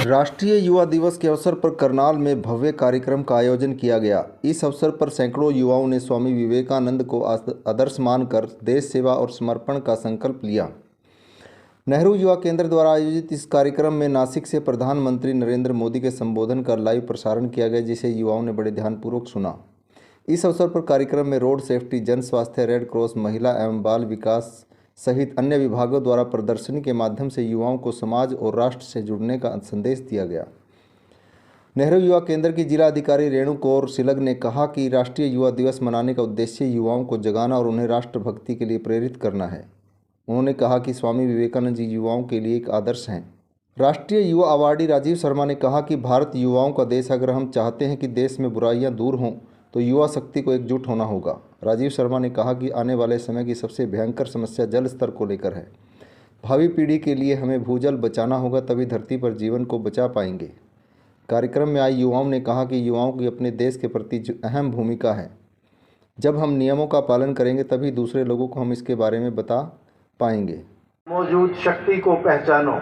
राष्ट्रीय युवा दिवस के अवसर पर करनाल में भव्य कार्यक्रम का आयोजन किया गया। इस अवसर पर सैकड़ों युवाओं ने स्वामी विवेकानंद को आदर्श मानकर देश सेवा और समर्पण का संकल्प लिया। नेहरू युवा केंद्र द्वारा आयोजित इस कार्यक्रम में नासिक से प्रधानमंत्री नरेंद्र मोदी के संबोधन का लाइव प्रसारण किया गया, जिसे युवाओं ने बड़े ध्यानपूर्वक सुना। इस अवसर पर कार्यक्रम में रोड सेफ्टी, जन स्वास्थ्य, रेड क्रॉस, महिला एवं बाल विकास सहित अन्य विभागों द्वारा प्रदर्शनी के माध्यम से युवाओं को समाज और राष्ट्र से जुड़ने का संदेश दिया गया। नेहरू युवा केंद्र की जिला अधिकारी रेणु कौर सिलग ने कहा कि राष्ट्रीय युवा दिवस मनाने का उद्देश्य युवाओं को जगाना और उन्हें राष्ट्रभक्ति के लिए प्रेरित करना है। उन्होंने कहा कि स्वामी विवेकानंद जी युवाओं के लिए एक आदर्श हैं। राष्ट्रीय युवा अवार्डी राजीव शर्मा ने कहा कि भारत युवाओं का देश, अगर हम चाहते हैं कि देश में बुराइयां दूर हों तो युवा शक्ति को एकजुट होना होगा। राजीव शर्मा ने कहा कि आने वाले समय की सबसे भयंकर समस्या जल स्तर को लेकर है। भावी पीढ़ी के लिए हमें भूजल बचाना होगा, तभी धरती पर जीवन को बचा पाएंगे। कार्यक्रम में आई युवाओं ने कहा कि युवाओं की अपने देश के प्रति अहम भूमिका है। जब हम नियमों का पालन करेंगे तभी दूसरे लोगों को हम इसके बारे में बता पाएंगे। मौजूद शक्ति को पहचानो।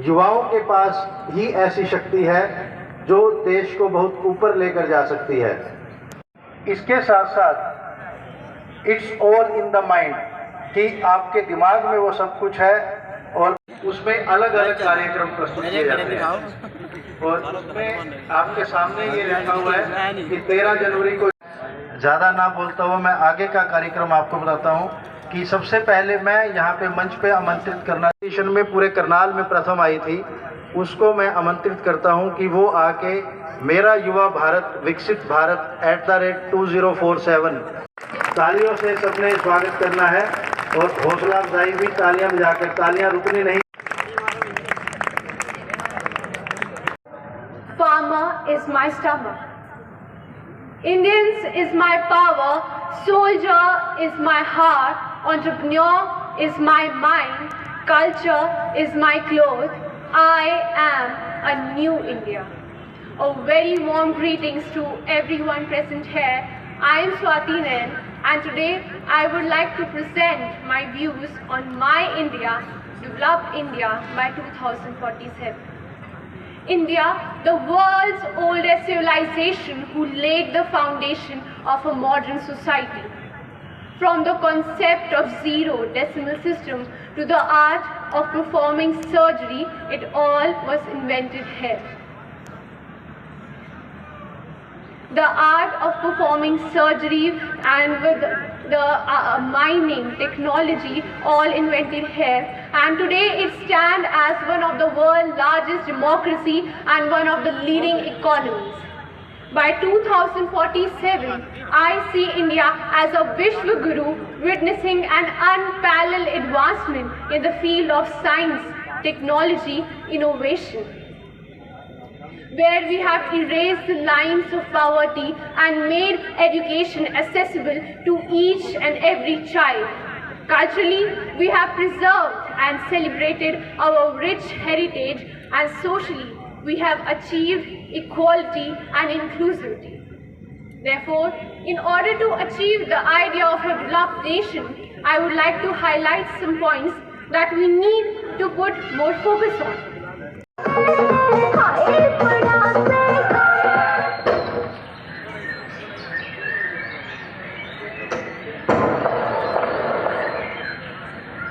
युवाओं के पास ही ऐसी शक्ति है जो देश को बहुत ऊपर लेकर जा सकती है। इसके साथ साथ it's all in the mind, कि आपके दिमाग में वो सब कुछ है और उसमें अलग अलग कार्यक्रम प्रस्तुत किए जाते हैं। और उसमें आपके सामने ये लिखा हुआ है कि 13 जनवरी को। ज़्यादा ना बोलता हुआ मैं आगे का कार्यक्रम आपको बताता हूँ कि सबसे पहले मैं यहाँ पे मंच पे आमंत्रित करना, स्टेशन में पूरे करनाल में प्रथम आई थी, उसको मैं आमंत्रित करता हूँ कि वो आके मेरा युवा भारत विकसित भारत @2047 तालियों से सबने स्वागत करना है। और हौसला अफजाई भी तालियां बजाकर, तालियां रुकनी नहीं। Farmer is my stomach. Indians is my power. Soldier is my heart. Entrepreneur is my mind. Culture is my clothes. I am a new India. A very warm greetings to everyone present here. I am Swati Nayan, and today I would like to present my views on my India, Developed India by 2047. India, the world's oldest civilization, who laid the foundation of a modern society. From the concept of zero decimal system to the art of performing surgery, it all was invented here. The art of performing surgery and with the mining technology all invented here, and today it stands as one of the world's largest democracy and one of the leading economies. By 2047, I see India as a Vishwa Guru, witnessing an unparalleled advancement in the field of science, technology, innovation, where we have erased the lines of poverty and made education accessible to each and every child. Culturally, we have preserved and celebrated our rich heritage, and socially, we have achieved equality and inclusivity. Therefore, in order to achieve the idea of a developed nation, I would like to highlight some points that we need to put more focus on.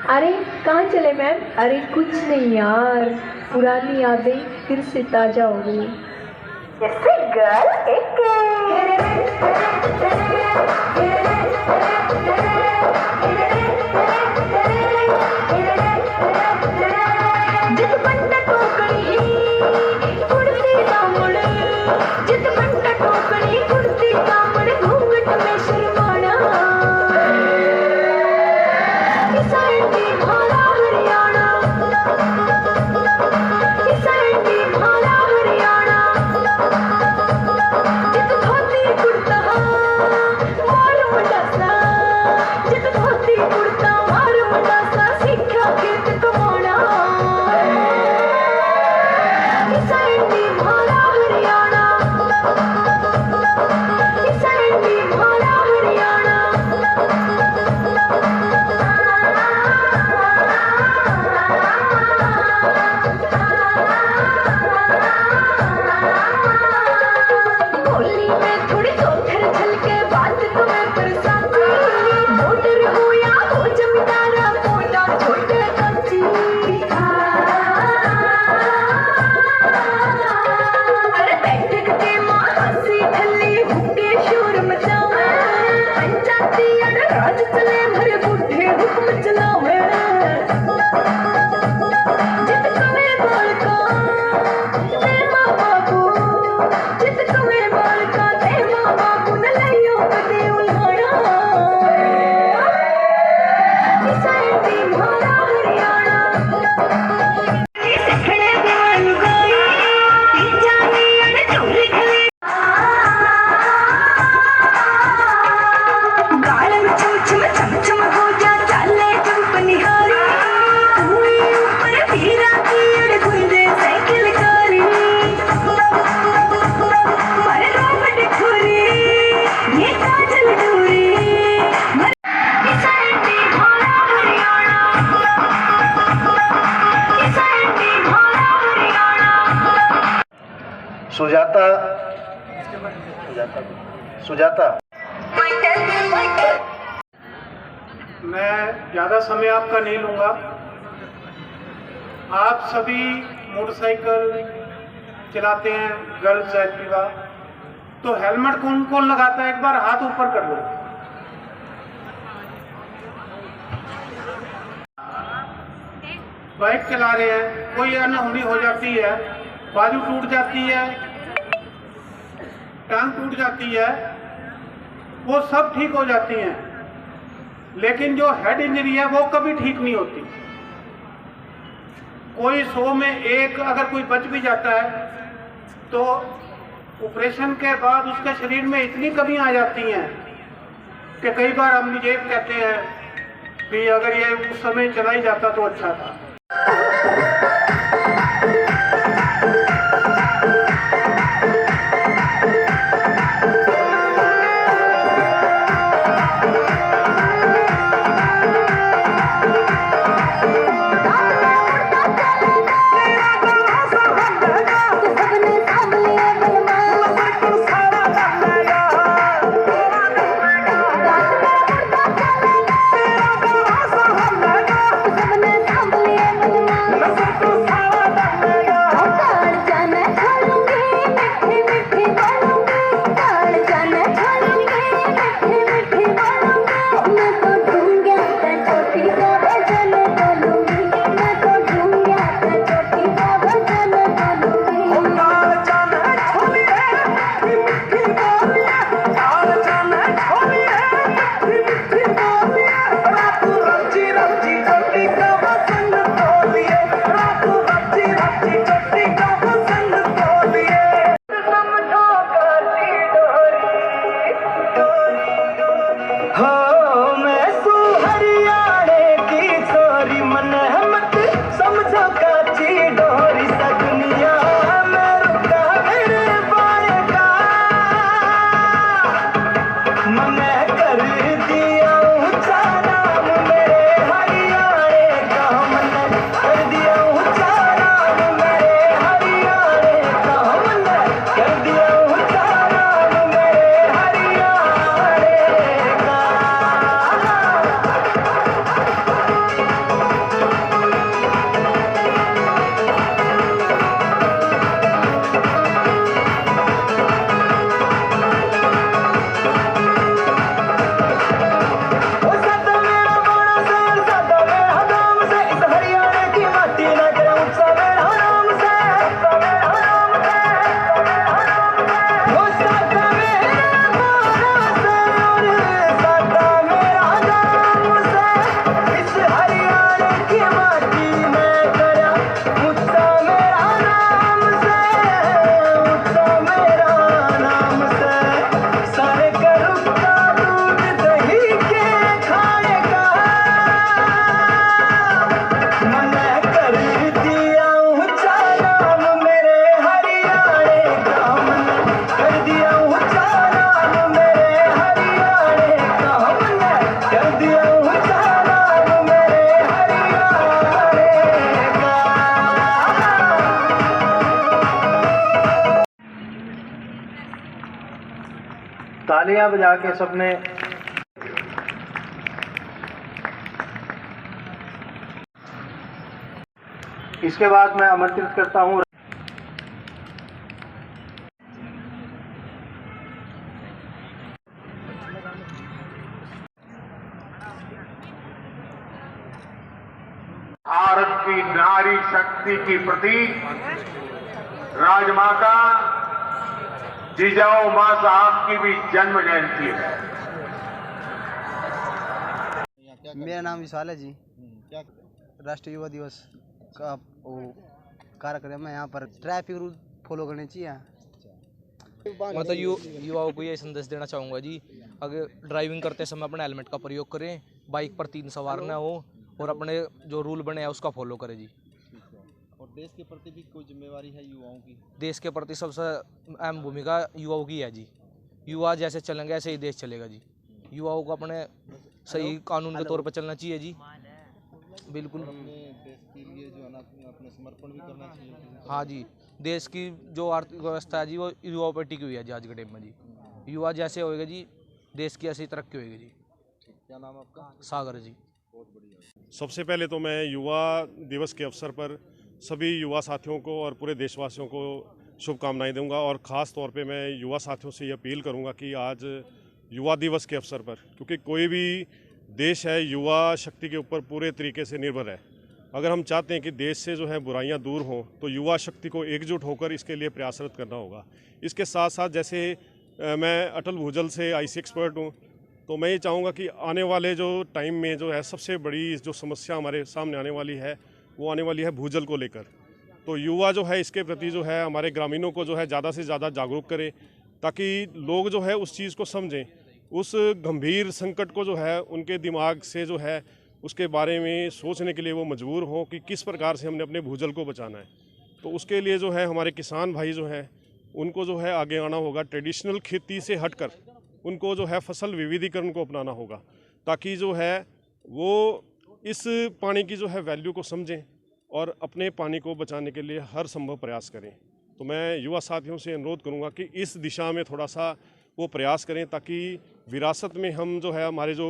अरे कहाँ चले ma'am? अरे कुछ नहीं यार, पुरानी यादें फिर से ताजा हो गई। सुजाता सुजाता। मैं ज़्यादा समय आपका नहीं लूँगा। आप सभी मोटरसाइकिल चलाते हैं, गर्ल्स एक्टिवा, तो हेलमेट कौन कौन लगाता है? एक बार हाथ ऊपर कर लो। बाइक चला रहे हैं, कोई अनहोनी हो जाती है, बाजू टूट जाती है, टांग टूट जाती है, वो सब ठीक हो जाती हैं, लेकिन जो हेड इंजरी है वो कभी ठीक नहीं होती। कोई 100 में एक अगर कोई बच भी जाता है तो ऑपरेशन के बाद उसके शरीर में इतनी कमी आ जाती हैं कि कई बार हम ये कहते हैं कि अगर ये उस समय चला ही जाता तो अच्छा था। तालियां बजा के सबने इसके बाद मैं आमंत्रित करता हूं भारत की नारी शक्ति की प्रतीक राजमाता जिजाऊ मां साहब की भी जन्म जयंती है। मेरा नाम विशाल है जी। राष्ट्रीय युवा दिवस का वो कार्यक्रम है। यहाँ पर ट्रैफिक रूल फॉलो करने चाहिए। मतलब युवाओं को ये संदेश देना चाहूँगा जी, अगर ड्राइविंग करते समय अपने हेलमेट का प्रयोग करें, बाइक पर 3 सवार ना हो और अपने जो रूल बने हैं उसका फॉलो करें जी। और देश के प्रति भी कोई जिम्मेवारी है युवाओं की? देश के प्रति सबसे अहम भूमिका युवाओं की है जी। युवा जैसे चलेंगे ऐसे ही देश चलेगा जी। युवाओं को अपने सही कानून के तौर पर चलना चाहिए जी। बिल्कुल। अपने देश के लिए जो है ना अपने समर्पण भी करना चाहिए। हाँ जी, देश की जो आर्थिक व्यवस्था है जी वो युवाओं पर टिकी हुई है जी आज के टाइम में जी। युवा जैसे होएगा जी देश की ऐसी तरक्की होएगी जी। क्या नाम आपका? सागर जी। बहुत बढ़िया। सबसे पहले तो मैं युवा दिवस के अवसर पर सभी युवा साथियों को और पूरे देशवासियों को शुभकामनाएं दूंगा और ख़ास तौर पे मैं युवा साथियों से ये अपील करूंगा कि आज युवा दिवस के अवसर पर, क्योंकि कोई भी देश है युवा शक्ति के ऊपर पूरे तरीके से निर्भर है। अगर हम चाहते हैं कि देश से जो है बुराइयां दूर हों तो युवा शक्ति को एकजुट होकर इसके लिए प्रयासरत करना होगा। इसके साथ साथ जैसे मैं अटल भूजल से आईसी एक्सपर्ट हूँ, तो मैं ये चाहूँगा कि आने वाले जो टाइम में जो है सबसे बड़ी जो समस्या हमारे सामने आने वाली है वो आने वाली है भूजल को लेकर। तो युवा जो है इसके प्रति जो है हमारे ग्रामीणों को जो है ज़्यादा से ज़्यादा जागरूक करें, ताकि लोग जो है उस चीज़ को समझें, उस गंभीर संकट को जो है उनके दिमाग से जो है उसके बारे में सोचने के लिए वो मजबूर हों कि किस प्रकार से हमने अपने भूजल को बचाना है। तो उसके लिए जो है हमारे किसान भाई जो हैं उनको जो है आगे आना होगा, ट्रेडिशनल खेती से हटकर उनको जो है फसल विविधीकरण को अपनाना होगा, ताकि जो है वो इस पानी की जो है वैल्यू को समझें और अपने पानी को बचाने के लिए हर संभव प्रयास करें। तो मैं युवा साथियों से अनुरोध करूंगा कि इस दिशा में थोड़ा सा वो प्रयास करें, ताकि विरासत में हम जो है हमारे जो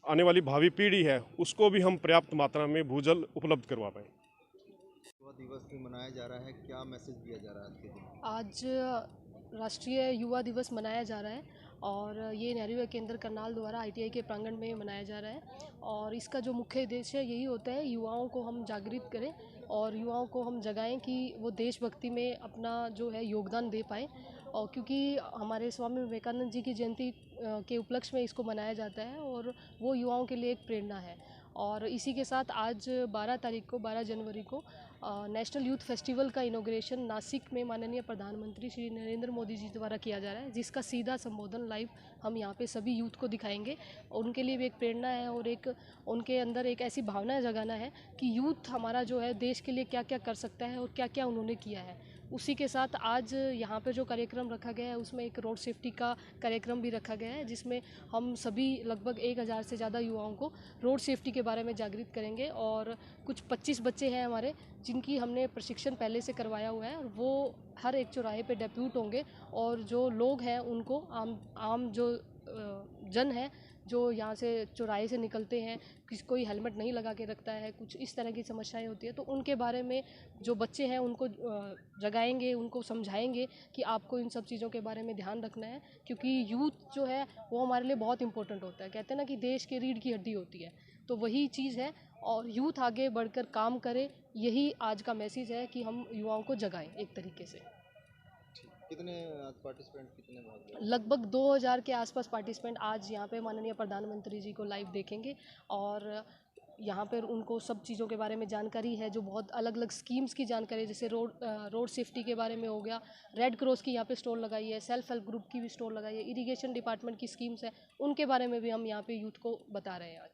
आने वाली भावी पीढ़ी है उसको भी हम पर्याप्त मात्रा में भूजल उपलब्ध करवा पाएँ। युवा दिवस भी मनाया जा रहा है, क्या मैसेज दिया जा रहा है आज के दिन? आज राष्ट्रीय युवा दिवस मनाया जा रहा है और ये नेहरू युवा केंद्र करनाल द्वारा आईटीआई के प्रांगण में मनाया जा रहा है। और इसका जो मुख्य उद्देश्य है यही होता है युवाओं को हम जागृत करें और युवाओं को हम जगाएं कि वो देशभक्ति में अपना जो है योगदान दे पाएँ। और क्योंकि हमारे स्वामी विवेकानंद जी की जयंती के उपलक्ष्य में इसको मनाया जाता है और वो युवाओं के लिए एक प्रेरणा है। और इसी के साथ आज 12 जनवरी को नेशनल यूथ फेस्टिवल का इनॉग्रेशन नासिक में माननीय प्रधानमंत्री श्री नरेंद्र मोदी जी द्वारा किया जा रहा है, जिसका सीधा संबोधन लाइव हम यहाँ पे सभी यूथ को दिखाएंगे। उनके लिए भी एक प्रेरणा है और एक उनके अंदर एक ऐसी भावना जगाना है कि यूथ हमारा जो है देश के लिए क्या क्या कर सकता है और क्या क्या उन्होंने किया है। उसी के साथ आज यहाँ पे जो कार्यक्रम रखा गया है उसमें एक रोड सेफ्टी का कार्यक्रम भी रखा गया है, जिसमें हम सभी लगभग 1000 से ज़्यादा युवाओं को रोड सेफ्टी के बारे में जागृत करेंगे। और कुछ 25 बच्चे हैं हमारे जिनकी हमने प्रशिक्षण पहले से करवाया हुआ है, और वो हर एक चौराहे पे डेप्यूट होंगे और जो लोग हैं उनको आम जो जन है जो यहाँ से चौराहे से निकलते हैं, कोई हेलमेट नहीं लगा के रखता है, कुछ इस तरह की समस्याएं होती है, तो उनके बारे में जो बच्चे हैं उनको जगाएंगे, उनको समझाएंगे कि आपको इन सब चीज़ों के बारे में ध्यान रखना है, क्योंकि यूथ जो है वो हमारे लिए बहुत इंपॉर्टेंट होता है। कहते हैं ना कि देश की रीढ़ की हड्डी होती है, तो वही चीज़ है। और यूथ आगे बढ़कर काम करे, यही आज का मैसेज है कि हम युवाओं को जगाएं एक तरीके से। कितने पार्टिसिपेंट कितने भाग रहे हैं? लगभग 2000 के आसपास पार्टिसिपेंट आज यहाँ पे माननीय प्रधानमंत्री जी को लाइव देखेंगे और यहाँ पर उनको सब चीज़ों के बारे में जानकारी है, जो बहुत अलग अलग स्कीम्स की जानकारी, जैसे रोड सेफ्टी के बारे में हो गया, रेड क्रॉस की यहाँ पे स्टॉल लगाई है, सेल्फ हेल्प ग्रुप की भी स्टॉल लगाई है, इरिगेशन डिपार्टमेंट की स्कीम्स है, उनके बारे में भी हम यहाँ पे यूथ को बता रहे हैं आज।